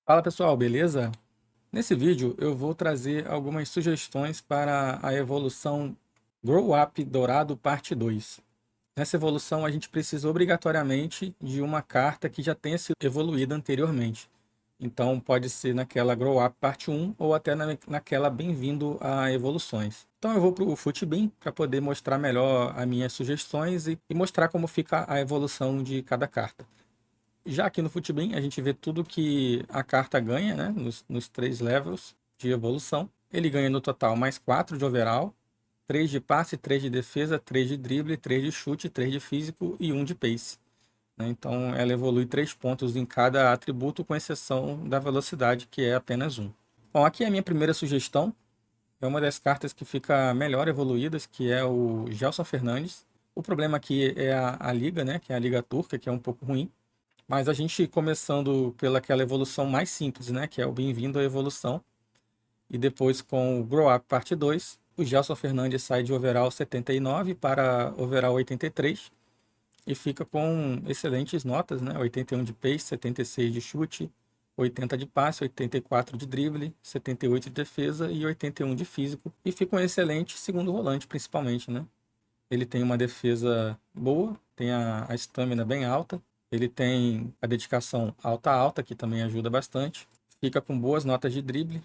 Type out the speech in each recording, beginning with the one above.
Fala pessoal, beleza? Nesse vídeo eu vou trazer algumas sugestões para a evolução Grow Up Dourado Parte 2. Nessa evolução a gente precisa obrigatoriamente de uma carta que já tenha sido evoluída anteriormente. Então pode ser naquela Grow Up Parte 1 ou até naquela Bem-vindo a Evoluções. Então eu vou para o Futbin para poder mostrar melhor as minhas sugestões e mostrar como fica a evolução de cada carta. Já aqui no Futbin, a gente vê tudo que a carta ganha, né? Nos três levels de evolução. Ele ganha no total mais 4 de overall, 3 de passe, 3 de defesa, 3 de drible, 3 de chute, 3 de físico e 1 de pace, né? Então ela evolui 3 pontos em cada atributo, com exceção da velocidade, que é apenas um. Bom, aqui é a minha primeira sugestão. É uma das cartas que fica melhor evoluídas, que é o Gelson Fernandes. O problema aqui é a liga, né? Que é a liga turca, que é um pouco ruim. Mas a gente começando pelaquela evolução mais simples, né? Que é o Bem-vindo à Evolução. E depois com o Grow Up Parte 2, o Gelson Fernandes sai de overall 79 para overall 83 e fica com excelentes notas, né? 81 de pace, 76 de chute, 80 de passe, 84 de drible, 78 de defesa e 81 de físico. E fica um excelente segundo volante, principalmente, né? Ele tem uma defesa boa, tem a estamina bem alta, ele tem a dedicação alta, que também ajuda bastante. Fica com boas notas de drible,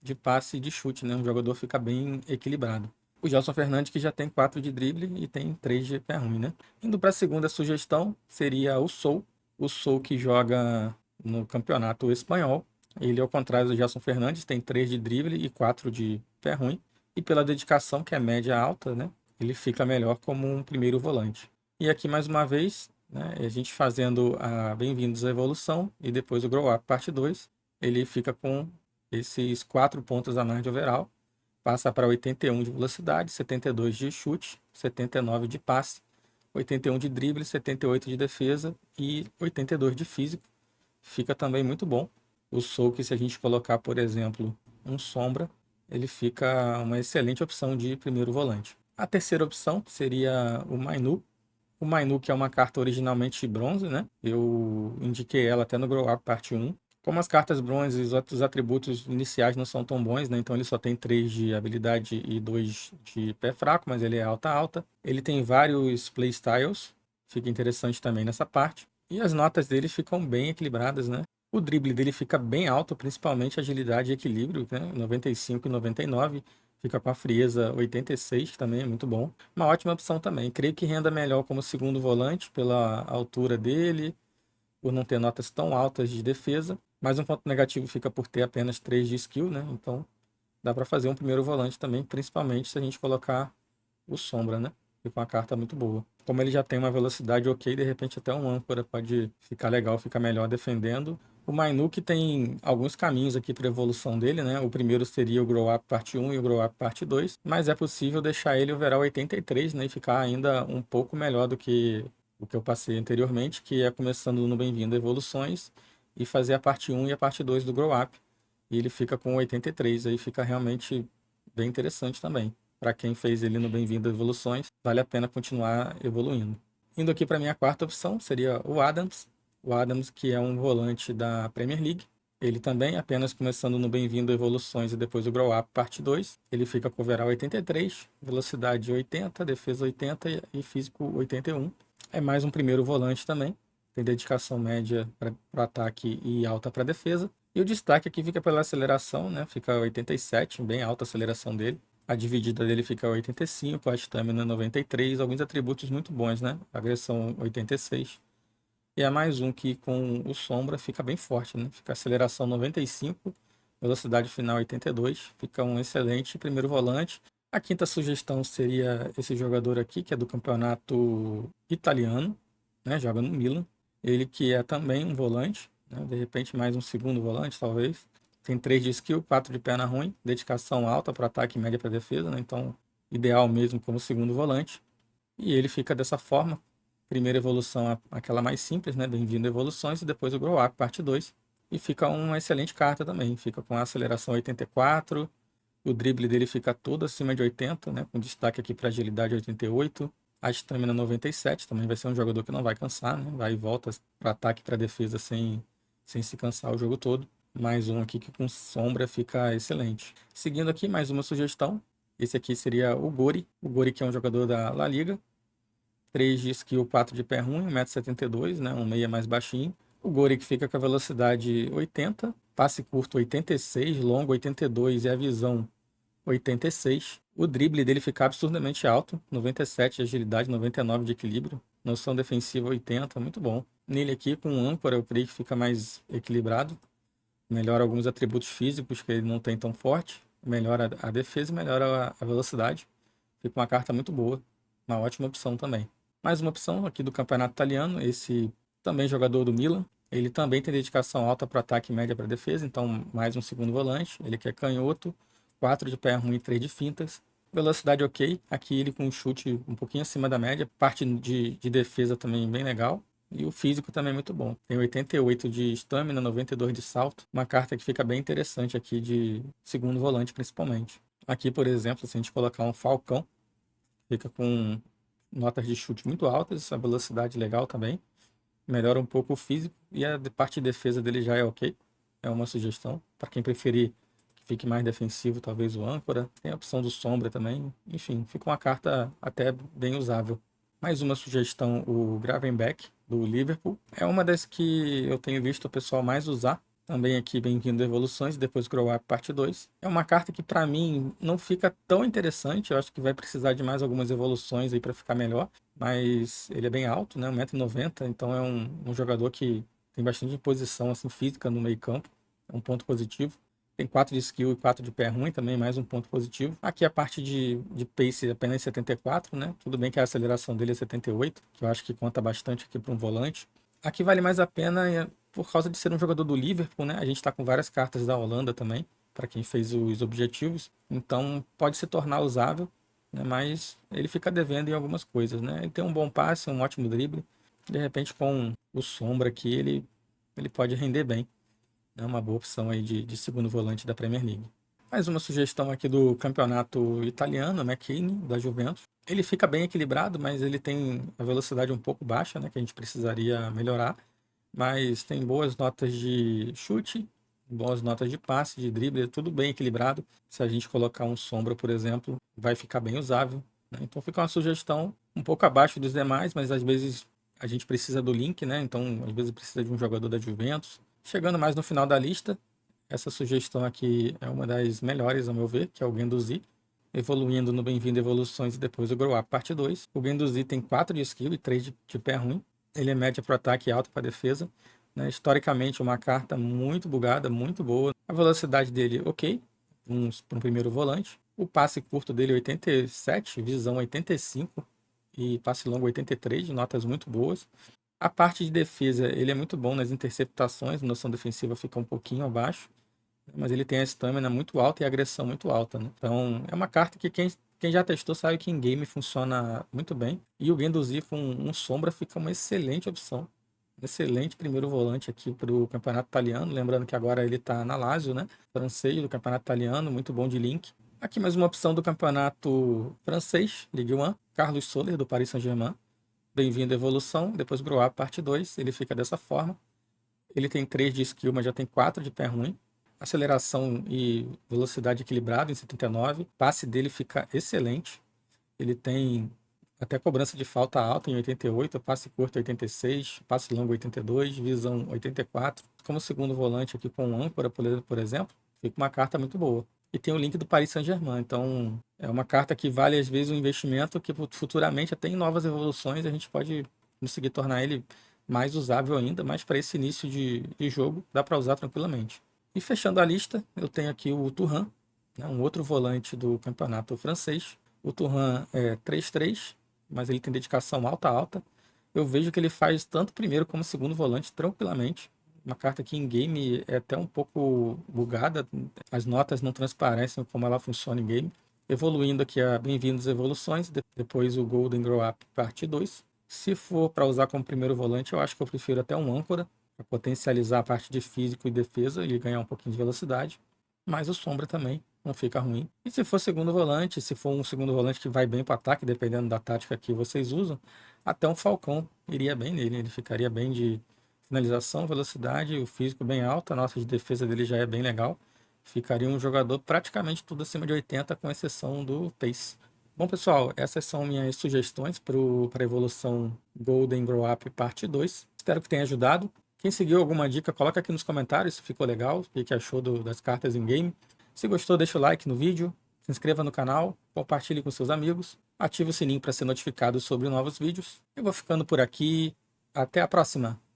de passe e de chute, né? O jogador fica bem equilibrado. O Gelson Fernandes, que já tem 4 de drible e tem 3 de pé ruim, né? Indo para a segunda sugestão, seria o Sou. O Sou que joga no campeonato espanhol. Ele, ao contrário do Gelson Fernandes, tem 3 de drible e 4 de pé ruim. E pela dedicação, que é média alta, né? Ele fica melhor como um primeiro volante. E aqui, mais uma vez, né, a gente fazendo a Bem-vindos à Evolução e depois o Grow Up Parte 2, ele fica com esses 4 pontos a mais de overall, passa para 81 de velocidade, 72 de chute, 79 de passe, 81 de drible, 78 de defesa e 82 de físico. Fica também muito bom. O Souk, se a gente colocar, por exemplo, um sombra, ele fica uma excelente opção de primeiro volante. A terceira opção seria o Mainu. O Mainu, que é uma carta originalmente bronze, né? Eu indiquei ela até no Grow Up Parte 1. Como as cartas bronze e os outros atributos iniciais não são tão bons, né? Então ele só tem 3 de habilidade e 2 de pé fraco, mas ele é alta. Ele tem vários playstyles, fica interessante também nessa parte. E as notas dele ficam bem equilibradas, né? O drible dele fica bem alto, principalmente agilidade e equilíbrio, né? 95 e 99. Fica com a frieza 86, que também é muito bom. Uma ótima opção também. Creio que renda melhor como segundo volante, pela altura dele, por não ter notas tão altas de defesa. Mas um ponto negativo fica por ter apenas 3 de skill, né? Então dá para fazer um primeiro volante também, principalmente se a gente colocar o Sombra, né? Fica uma carta muito boa. Como ele já tem uma velocidade ok, de repente até um âncora pode ficar legal, ficar melhor defendendo. O Mainuk tem alguns caminhos aqui para evolução dele, né? O primeiro seria o Grow Up Parte 1 e o Grow Up Parte 2, mas é possível deixar ele overall 83, né? E ficar ainda um pouco melhor do que o que eu passei anteriormente, que é começando no Bem-vindo a Evoluções e fazer a parte 1 e a parte 2 do Grow Up. E ele fica com 83, aí fica realmente bem interessante também. Para quem fez ele no Bem-vindo a Evoluções, vale a pena continuar evoluindo. Indo aqui para minha quarta opção, seria o Adams. O Adams, que é um volante da Premier League. Ele também, apenas começando no Bem-vindo a Evoluções e depois o Grow Up Parte 2. Ele fica com overall 83, velocidade 80, defesa 80 e físico 81. É mais um primeiro volante também. Tem dedicação média para ataque e alta para defesa. E o destaque aqui fica pela aceleração, né? Fica 87, bem alta a aceleração dele. A dividida dele fica 85, a estamina 93, alguns atributos muito bons, né? Agressão 86. E é mais um que com o Sombra fica bem forte, né? Fica aceleração 95, velocidade final 82, fica um excelente primeiro volante. A quinta sugestão seria esse jogador aqui, que é do campeonato italiano, né? Joga no Milan. Ele que é também um volante, né? De repente mais um segundo volante, talvez. Tem 3 de skill, 4 de perna ruim, dedicação alta para ataque e média para defesa, né? Então, ideal mesmo como segundo volante. E ele fica dessa forma. Primeira evolução, aquela mais simples, né? Bem-vindo a evoluções, e depois o Grow Up, parte 2. E fica uma excelente carta também. Fica com a aceleração 84, o drible dele fica todo acima de 80, né? Com destaque aqui para agilidade 88. A estamina 97, também vai ser um jogador que não vai cansar, né? Vai e volta para ataque e para defesa sem se cansar o jogo todo. Mais um aqui que com sombra fica excelente. Seguindo aqui, mais uma sugestão. Esse aqui seria o Gori. O Gori que é um jogador da La Liga. 3 de skill, 4 de pé ruim, 1,72 m, né? Um meia mais baixinho. O Gori que fica com a velocidade 80, passe curto 86, longo 82 e a visão 86. O drible dele fica absurdamente alto, 97 de agilidade, 99 de equilíbrio. Noção defensiva 80, muito bom. Nele aqui com âncora eu creio que fica mais equilibrado. Melhora alguns atributos físicos que ele não tem tão forte. Melhora a defesa e melhora a velocidade. Fica uma carta muito boa. Uma ótima opção também. Mais uma opção aqui do campeonato italiano. Esse também jogador do Milan. Ele também tem dedicação alta para ataque e média para defesa. Então mais um segundo volante. Ele que é canhoto. 4 de pé ruim e 3 de fintas. Velocidade ok. Aqui ele com um chute um pouquinho acima da média. Parte de defesa também bem legal. E o físico também é muito bom. Tem 88 de estamina, 92 de salto. Uma carta que fica bem interessante aqui de segundo volante, principalmente. Aqui, por exemplo, se a gente colocar um Falcão, fica com notas de chute muito altas, a velocidade legal também. Melhora um pouco o físico e a parte de defesa dele já é ok. É uma sugestão. Para quem preferir que fique mais defensivo, talvez o âncora. Tem a opção do sombra também. Enfim, fica uma carta até bem usável. Mais uma sugestão, o Gravenberch, do Liverpool. É uma das que eu tenho visto o pessoal mais usar. Também aqui, bem-vindo a Evoluções, depois Grow Up Parte 2. É uma carta que, para mim, não fica tão interessante. Eu acho que vai precisar de mais algumas evoluções aí para ficar melhor. Mas ele é bem alto, né? 1,90 m, então é um jogador que tem bastante posição assim, física no meio campo. É um ponto positivo. Tem 4 de skill e 4 de pé ruim também, mais um ponto positivo. Aqui a parte de pace apenas 74, né? Tudo bem que a aceleração dele é 78, que eu acho que conta bastante aqui para um volante. Aqui vale mais a pena por causa de ser um jogador do Liverpool, né? A gente está com várias cartas da Holanda também, para quem fez os objetivos. Então pode se tornar usável, né? Mas ele fica devendo em algumas coisas, né? Ele tem um bom passe, um ótimo drible. De repente, com o Sombra aqui, ele pode render bem. É uma boa opção aí de segundo volante da Premier League. Mais uma sugestão aqui do campeonato italiano, McKennie, da Juventus. Ele fica bem equilibrado, mas ele tem a velocidade um pouco baixa, né, que a gente precisaria melhorar. Mas tem boas notas de chute, boas notas de passe, de drible, tudo bem equilibrado. Se a gente colocar um sombra, por exemplo, vai ficar bem usável, né? Então fica uma sugestão um pouco abaixo dos demais, mas às vezes a gente precisa do link, né? Então às vezes precisa de um jogador da Juventus. Chegando mais no final da lista, essa sugestão aqui é uma das melhores, ao meu ver, que é o Guendouzi. Evoluindo no Bem-vindo Evoluções e depois o Grow Up Parte 2. O Guendouzi tem 4 de skill e 3 de pé ruim. Ele é média para ataque e alta para defesa. Né? Historicamente, uma carta muito bugada, muito boa. A velocidade dele, ok, para um primeiro volante. O passe curto dele, 87, visão 85 e passe longo 83, notas muito boas. A parte de defesa, ele é muito bom nas interceptações, noção defensiva fica um pouquinho abaixo, mas ele tem a estamina muito alta e a agressão muito alta, né? Então, é uma carta que quem já testou sabe que em game funciona muito bem. E o Guendouzi com um sombra fica uma excelente opção. Excelente primeiro volante aqui para o campeonato italiano. Lembrando que agora ele está na Lazio, né? Francês do campeonato italiano, muito bom de link. Aqui mais uma opção do campeonato francês, Ligue 1, Carlos Soler, do Paris Saint-Germain. Bem-vindo à Evolução, depois Grow Up Parte 2, ele fica dessa forma. Ele tem 3 de skill, mas já tem 4 de pé ruim. Aceleração e velocidade equilibrado em 79. Passe dele fica excelente. Ele tem até cobrança de falta alta em 88, passe curto 86, passe longo 82, visão 84. Como segundo volante aqui com âncora, por exemplo, fica uma carta muito boa. E tem o link do Paris Saint-Germain, então é uma carta que vale às vezes um investimento que futuramente até em novas evoluções a gente pode conseguir tornar ele mais usável ainda, mas para esse início de jogo dá para usar tranquilamente. E fechando a lista, eu tenho aqui o Thuram, né, um outro volante do campeonato francês. O Thuram é 3-3, mas ele tem dedicação alta. Eu vejo que ele faz tanto primeiro como segundo volante tranquilamente. Uma carta que em game é até um pouco bugada, as notas não transparecem como ela funciona em game. Evoluindo aqui a Bem-vindos Evoluções, depois o Golden Grow Up Parte 2. Se for para usar como primeiro volante, eu acho que eu prefiro até um âncora, para potencializar a parte de físico e defesa e ganhar um pouquinho de velocidade. Mas o sombra também não fica ruim. E se for segundo volante, se for um segundo volante que vai bem para o ataque, dependendo da tática que vocês usam, até um Falcão iria bem nele. Ele ficaria bem de finalização, velocidade, o físico bem alto, a nota de defesa dele já é bem legal. Ficaria um jogador praticamente tudo acima de 80, com exceção do Tace. Bom, pessoal, essas são minhas sugestões para a evolução Golden Grow Up parte 2. Espero que tenha ajudado. Quem seguiu alguma dica, coloca aqui nos comentários se ficou legal, o que achou das cartas em game. Se gostou, deixa o like no vídeo, se inscreva no canal, compartilhe com seus amigos, ative o sininho para ser notificado sobre novos vídeos. Eu vou ficando por aqui. Até a próxima!